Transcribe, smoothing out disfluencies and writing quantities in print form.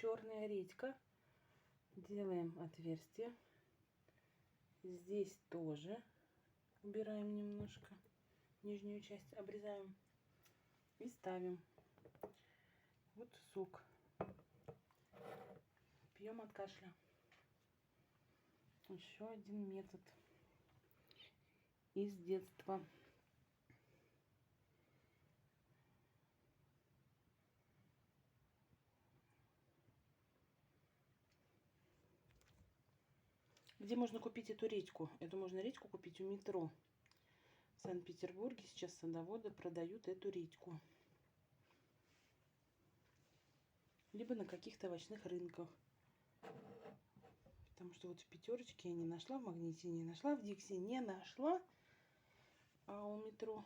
черная редька. Делаем отверстие. Здесь тоже убираем немножко. Нижнюю часть обрезаем. И ставим. Вот сок. Пьем от кашля. Еще один метод из детства. Где можно купить эту редьку? Эту можно редьку купить у метро. В Санкт-Петербурге сейчас садоводы продают эту редьку. Либо на каких-то овощных рынках. Потому что вот в Пятерочке я не нашла, в Магните не нашла, в Дикси не нашла. А у метро